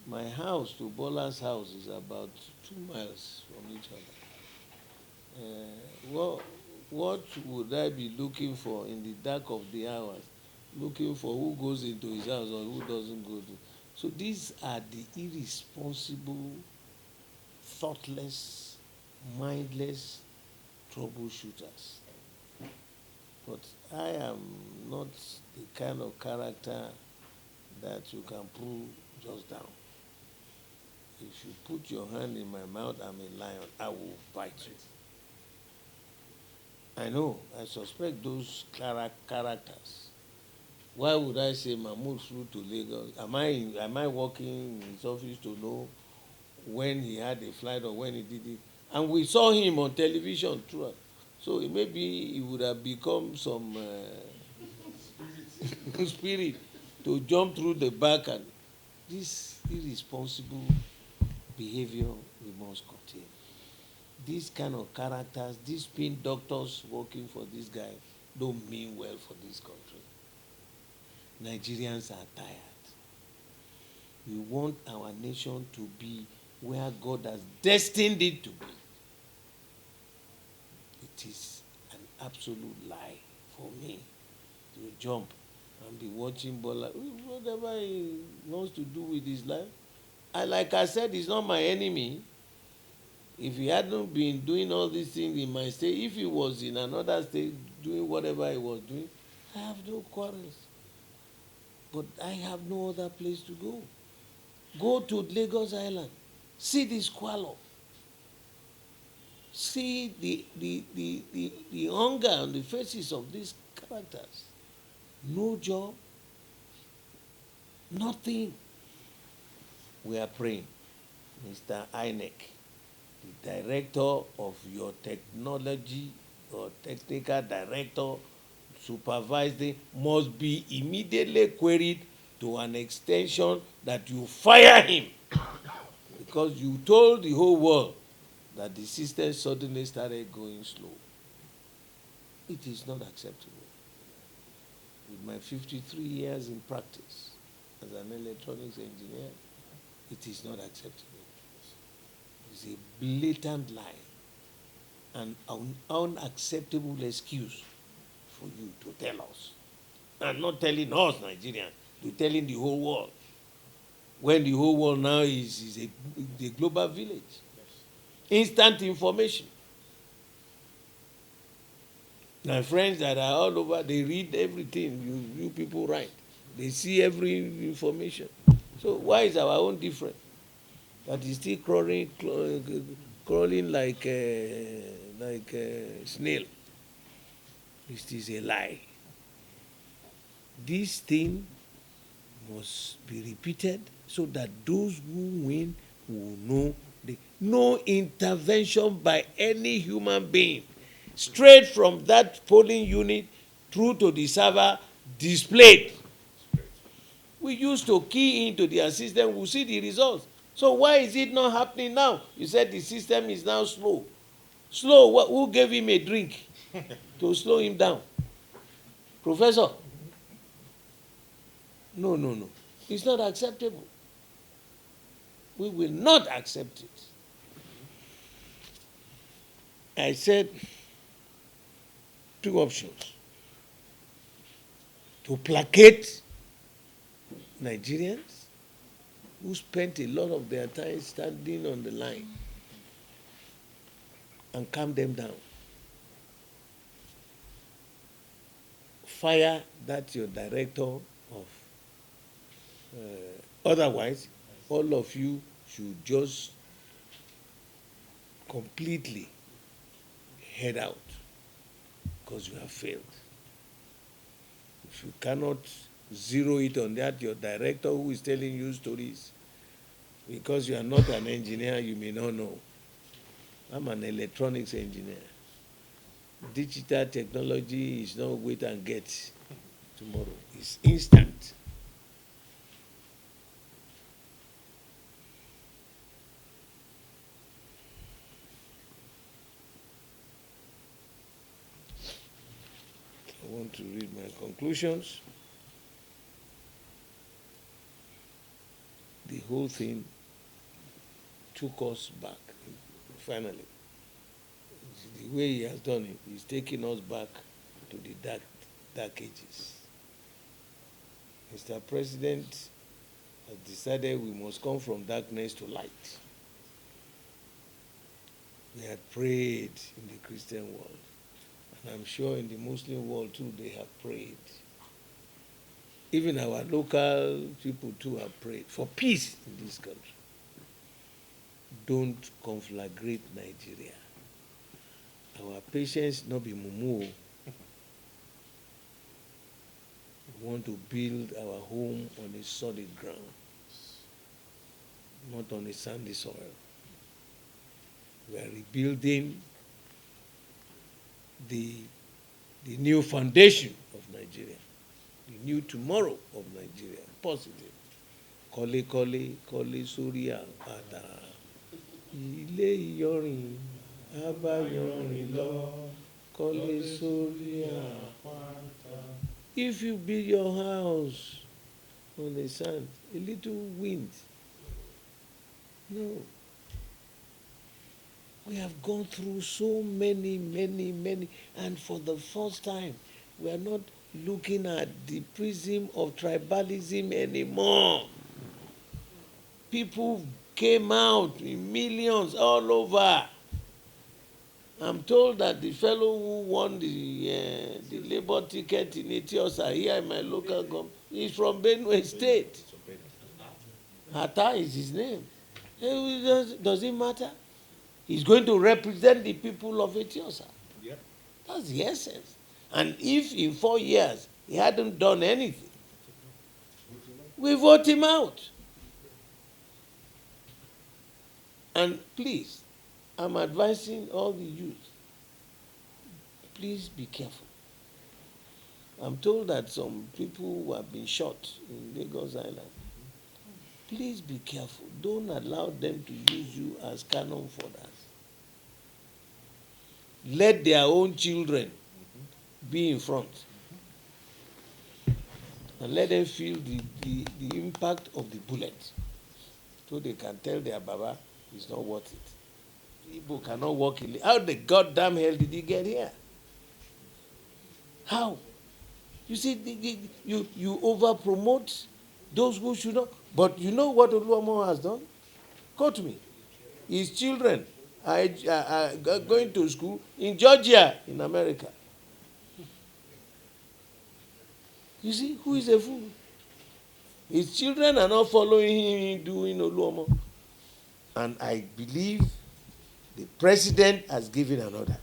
My house to Bola's house is about 2 miles from each other. What would I be looking for in the dark of the hours? Looking for who goes into his house or who doesn't go to. So these are the irresponsible, thoughtless, mindless troubleshooters. But I am not the kind of character that you can pull just down. If you put your hand in my mouth, I'm a lion. I will bite you. I know. I suspect those characters. Why would I say Mahmoud flew to Lagos? Am I working in his office to know when he had a flight or when he did it? And we saw him on television throughout. So maybe he would have become some spirit to jump through the back, and this irresponsible behavior we must curtail. These kind of characters, these spin doctors working for this guy don't mean well for this country. Nigerians are tired. We want our nation to be where God has destined it to be. It is an absolute lie for me to jump and be watching Bola, whatever he wants to do with his life. Like I said, he's not my enemy. If he hadn't been doing all these things in my state, if he was in another state doing whatever he was doing, I have no quarrels. But I have no other place to go. Go to Lagos Island. See the squalor. See the hunger on the faces of these characters. No job, nothing. We are praying. Mr. INEC, the director of your technology or technical director supervising must be immediately queried to an extension that you fire him, because you told the whole world that the system suddenly started going slow. It is not acceptable. With my 53 years in practice as an electronics engineer, it is not acceptable. It's a blatant lie and an unacceptable excuse for you to tell us. And not telling us, Nigerians, to telling the whole world. When the whole world now is a global village. Instant information. My friends that are all over, they read everything you people write. They see every information. So why is our own different? That is still crawling like a snail. It is a lie. This thing must be repeated so that those who win will know. No intervention by any human being, straight from that polling unit through to the server, displayed. We used to key into their system, we'll see the results. So why is it not happening now? You said the system is now slow. Slow? Who gave him a drink to slow him down? Professor? No. It's not acceptable. We will not accept it. I said 2 options. To placate Nigerians who spent a lot of their time standing on the line and calm them down. Fire that your director of. Otherwise, all of you should just completely head out because you have failed. If you cannot zero it on that, your director who is telling you stories, because you are not an engineer, you may not know. I'm an electronics engineer. Digital technology is not wait and get tomorrow. It's instant. I want to read my conclusions. The whole thing took us back, finally. The way he has done it, he's taking us back to the dark ages. Mr. President has decided we must come from darkness to light. We had prayed in the Christian world, and I'm sure in the Muslim world too they have prayed. Even our local people too have prayed for peace in this country. Don't conflagrate Nigeria. Our patience not be mumu. We want to build our home on a solid ground, not on a sandy soil. We are rebuilding the new foundation of Nigeria, the new tomorrow of Nigeria, positive. Kọ́lé kọ́lé kọ́lé sórí àpáta, ilé ìyọrin abáyọrin lọ, kọ́lé sórí àpáta. If you build your house on the sand, a little wind, no. We have gone through so many, and for the first time, we are not looking at the prism of tribalism anymore. People came out in millions all over. I'm told that the fellow who won the Labour ticket in Etiosa here in my local government is from Benue State. Hata is his name. Does it matter? He's going to represent the people of Etiosa. Yeah. That's the essence. And if in 4 years he hadn't done anything, we vote him out. And please, I'm advising all the youth, please be careful. I'm told that some people who have been shot in Lagos Island. Please be careful. Don't allow them to use you as cannon fodder. Let their own children be in front. And let them feel the impact of the bullet. So they can tell their Baba it's not worth it. People cannot walk in. How the goddamn hell did he get here? How? You see, you over-promote those who should not. But you know what Oluomo has done? Quote me. His children are going to school in Georgia, in America. You see, who is a fool? His children are not following him doing Oluomo. And I believe the president has given an order.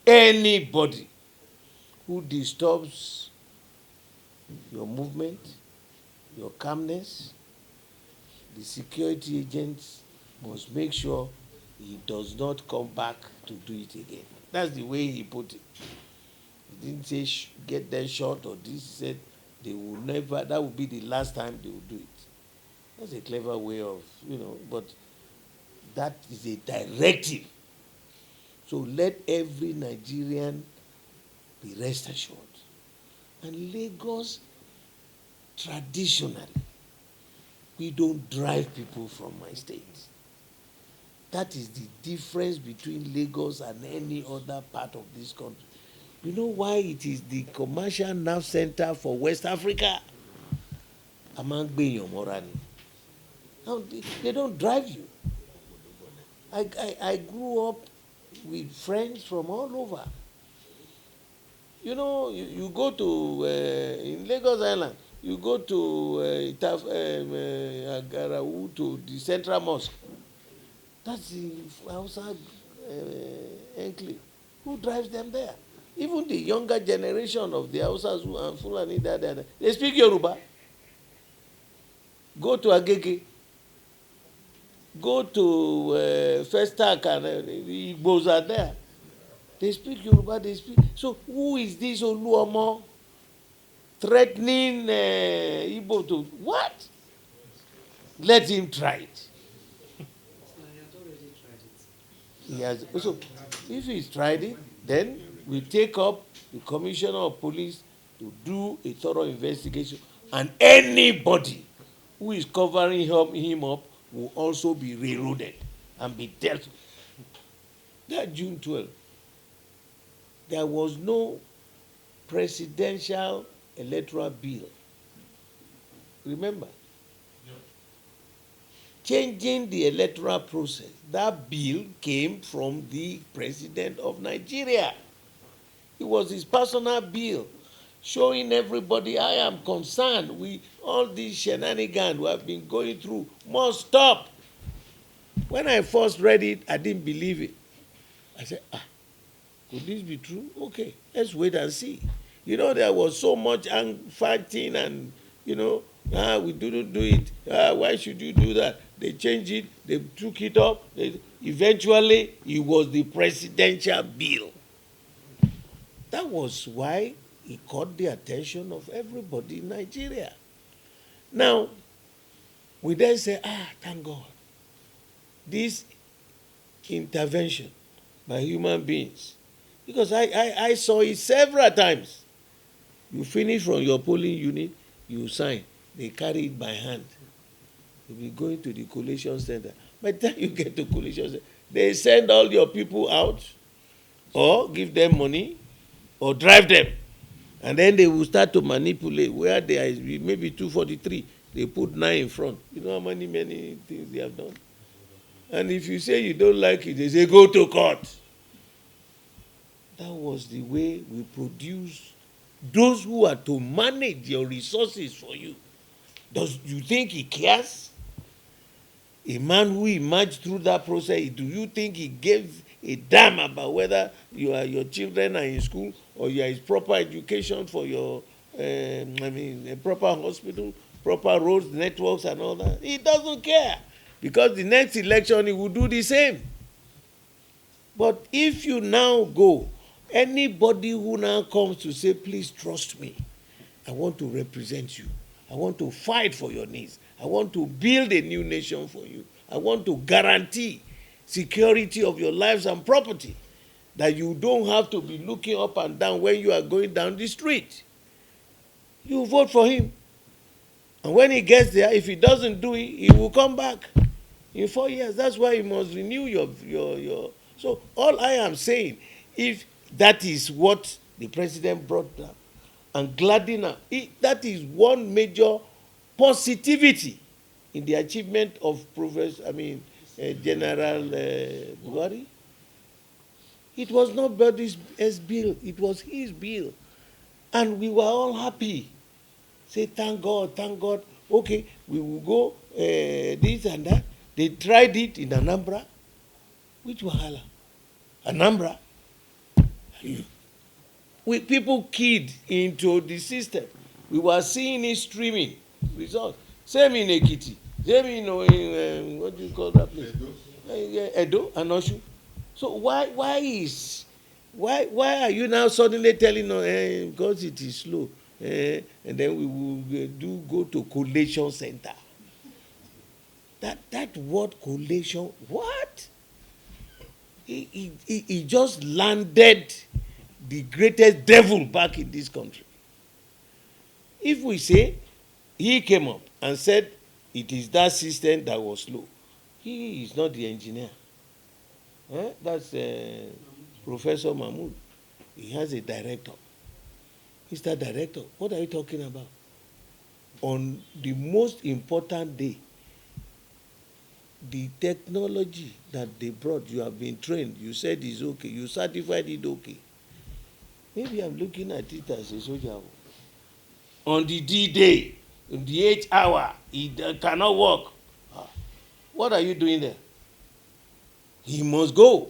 Anybody who disturbs your movement, your calmness, the security agents must make sure he does not come back to do it again. That's the way he put it. He didn't say get them shot or this. He said they will never, that will be the last time they will do it. That's a clever way of, but that is a directive. So let every Nigerian be rest assured. And Lagos, traditionally, we don't drive people from my state. That is the difference between Lagos and any other part of this country. You know why it is the commercial nerve center for West Africa? Amangbe Yomorani. Now, they don't drive you. I grew up with friends from all over. You go to, in Lagos Island, you go to Agarawu, to the Central Mosque. That's the Hausa enclave. Who drives them there? Even the younger generation of the Hausas and Fulani, they speak Yoruba. Go to Agege. Go to Festac, and the Igbos are there. They speak Yoruba, they speak. So who is this Oluomo threatening Igbo to what? Let him try it. He has, so if he's tried it, then we take up the commissioner of police to do a thorough investigation, and anybody who is covering him up will also be railroaded and be dealt with. That June 12th, there was no presidential electoral bill. Remember? Yeah. Changing the electoral process. That bill came from the president of Nigeria. It was his personal bill showing everybody, I am concerned with all these shenanigans we have been going through must stop. When I first read it, I didn't believe it. I said, could this be true? Okay, let's wait and see. You know, there was so much fighting and, we didn't do it. Why should you do that? They changed it. They took it up. Eventually, it was the presidential bill. That was why it caught the attention of everybody in Nigeria. Now, we then say, thank God. This intervention by human beings, because I saw it several times. You finish from your polling unit, you sign. They carry it by hand. You'll be going to the collation center. By the time you get to collation center, they send all your people out or give them money or drive them. And then they will start to manipulate where there is maybe 243. They put 9 in front. You know how many things they have done? And if you say you don't like it, they say go to court. That was the way we produce those who are to manage your resources for you. Does you think he cares? A man who emerged through that process, do you think he gave a damn about whether your children are in school or there is proper education for your, a proper hospital, proper roads, networks and all that? He doesn't care. Because the next election, he will do the same. But if you now go, anybody who now comes to say, please trust me, I want to represent you. I want to fight for your needs. I want to build a new nation for you. I want to guarantee security of your lives and property, that you don't have to be looking up and down when you are going down the street. You vote for him. And when he gets there, if he doesn't do it, he will come back in 4 years. That's why you must renew your. So all I am saying, if that is what the president brought down, and gladden that is one major positivity in the achievement of General Buhari. It was not Bode's bill, it was his bill. And we were all happy. Say, thank God, thank God. Okay, we will go this and that. They tried it in Anambra. Which wahala? Anambra. People keyed into the system. We were seeing it streaming results. Same in Ekiti. Same in what do you call that place? Edo and Oshu. So why are you now suddenly telling us because it is slow, and then we will go to collation center? That word collation, what? He just landed the greatest devil back in this country. If we say he came up and said it is that system that was slow, he is not the engineer. That's Professor Mahmoud. He has a director. Mr. Director, what are you talking about? On the most important day, the technology that they brought, you have been trained, you said is okay, you certified it okay. Maybe I'm looking at it as a soldier. On the D-Day, in the 8th hour, it cannot work. What are you doing there? He must go.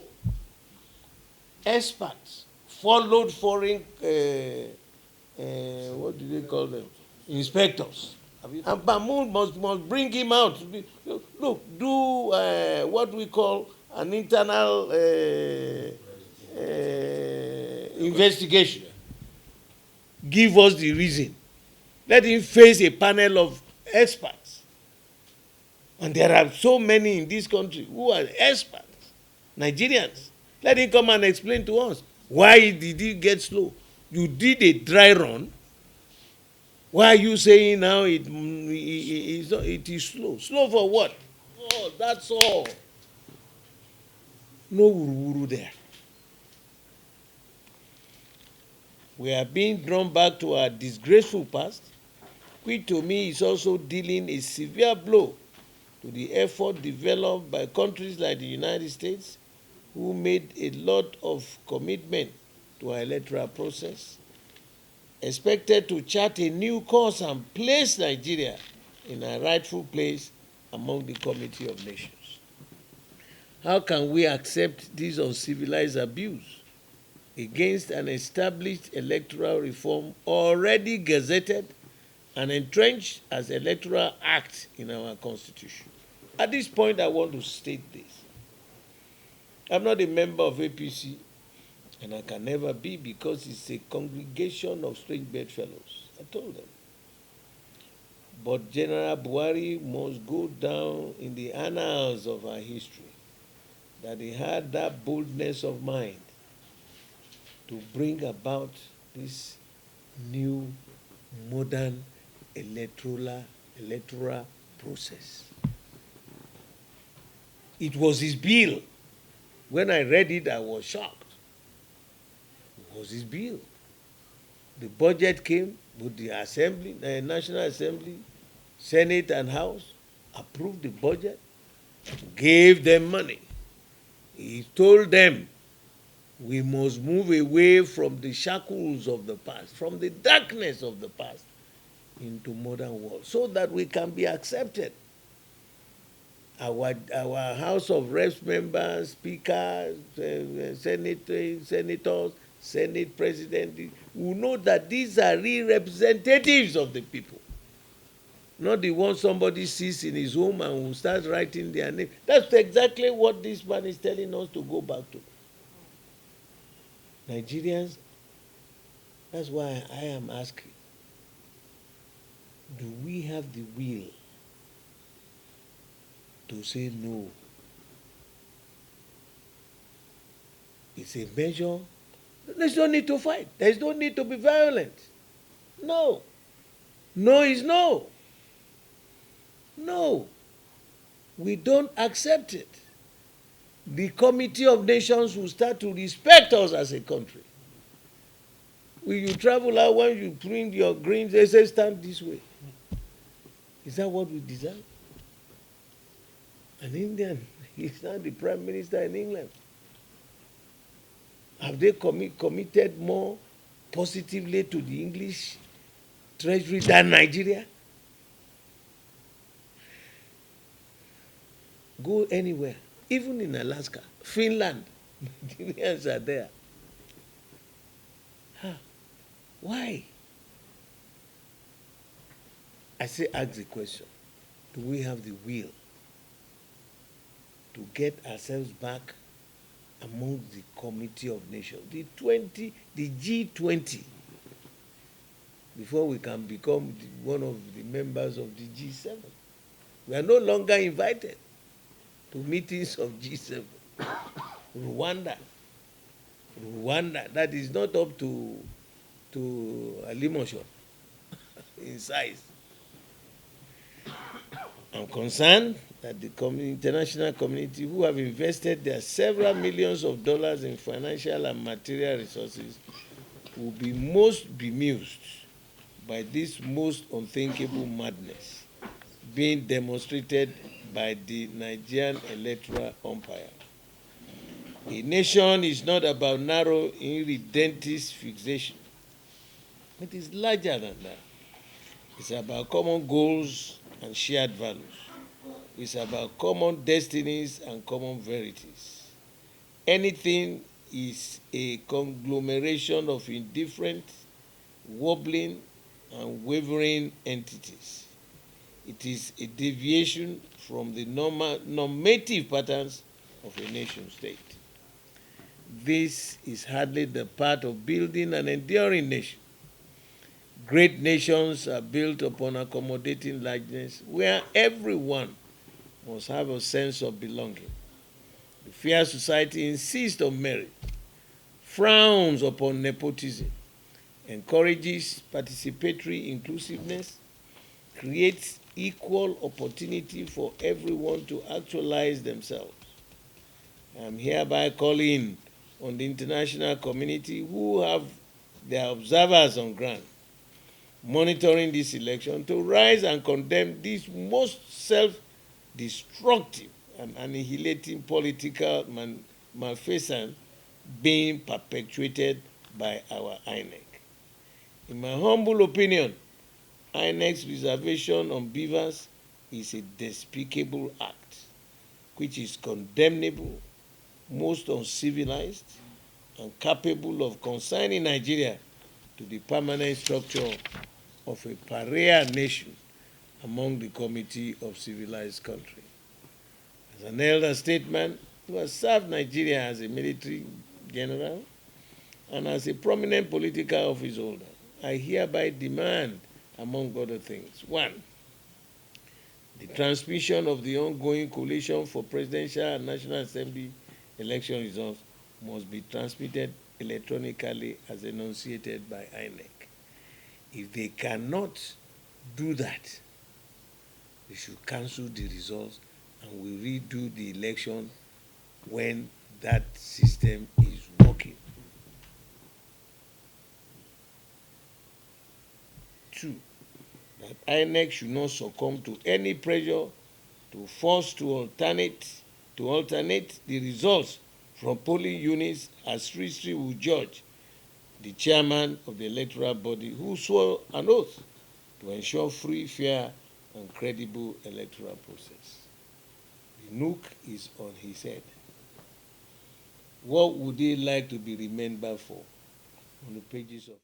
Experts followed foreign, what do they call them? Inspectors. And Mahmoud must bring him out. Look, do what we call an internal investigation. Give us the reason. Let him face a panel of experts. And there are so many in this country who are experts, Nigerians. Let him come and explain to us why did it get slow. You did a dry run. Why are you saying now it is slow? Slow for what? Oh, that's all. No wuru there. We are being drawn back to our disgraceful past, which to me is also dealing a severe blow to the effort developed by countries like the United States, who made a lot of commitment to our electoral process, expected to chart a new course and place Nigeria in a rightful place among the Committee of Nations. How can we accept this uncivilized abuse against an established electoral reform already gazetted and entrenched as electoral act in our constitution? At this point, I want to state this. I'm not a member of APC, and I can never be, because it's a congregation of strange bedfellows. I told them. But General Buhari must go down in the annals of our history, that he had that boldness of mind to bring about this new modern electoral process. It was his bill. When I read it, I was shocked. It was his bill. The budget came with the Assembly, the National Assembly, Senate and House, approved the budget, gave them money. He told them, we must move away from the shackles of the past, from the darkness of the past, into modern world, so that we can be accepted. Our House of Reps members, speakers, senators, Senate president, will know that these are real representatives of the people, not the one somebody sees in his home and will start writing their name. That's exactly what this man is telling us to go back to. Nigerians, that's why I am asking, do we have the will to say no? It's a measure. There's no need to fight. There's no need to be violent. No. No is no. No. We don't accept it. The Committee of Nations will start to respect us as a country. When you travel out, when you bring your greens, they say stand this way. Is that what we deserve? An Indian, he's now the Prime Minister in England. Have they committed more positively to the English treasury than Nigeria? Go anywhere, even in Alaska, Finland, Nigerians are there. Huh. Why? I say ask the question, do we have the will to get ourselves back among the Committee of Nations, the G20, before we can become one of the members of the G7? We are no longer invited to meetings of G7. Rwanda, that is not up to Alimosho in size. I'm concerned that the international community, who have invested their several millions of dollars in financial and material resources, will be most bemused by this most unthinkable madness being demonstrated by the Nigerian electoral umpire. A nation is not about narrow, irredentist fixation. It is larger than that. It's about common goals and shared values. It's about common destinies and common verities. Anything is a conglomeration of indifferent, wobbling, and wavering entities. It is a deviation from the normative patterns of a nation state. This is hardly the part of building an enduring nation. Great nations are built upon accommodating largeness, where everyone must have a sense of belonging. The fair society insists on merit, frowns upon nepotism, encourages participatory inclusiveness, creates equal opportunity for everyone to actualize themselves. I am hereby calling on the international community who have their observers on ground monitoring this election to rise and condemn this most self-destructive and annihilating political malfeasance being perpetuated by our INEC. In my humble opinion, INEC's reservation on beavers is a despicable act which is condemnable, most uncivilized, and capable of consigning Nigeria to the permanent structure of a pariah nation among the committee of civilized countries. As an elder statesman who has served Nigeria as a military general and as a prominent political office holder, I hereby demand, among other things, 1. The transmission of the ongoing coalition for presidential and national assembly election results must be transmitted electronically as enunciated by INEC. If they cannot do that, they should cancel the results and we redo the election when that system is working. 2, that INEC should not succumb to any pressure to force to alternate the results from polling units as Asiwaju George, the chairman of the electoral body, who swore an oath to ensure free, fair, and credible electoral process. The nook is on his head. What would he like to be remembered for? On the pages of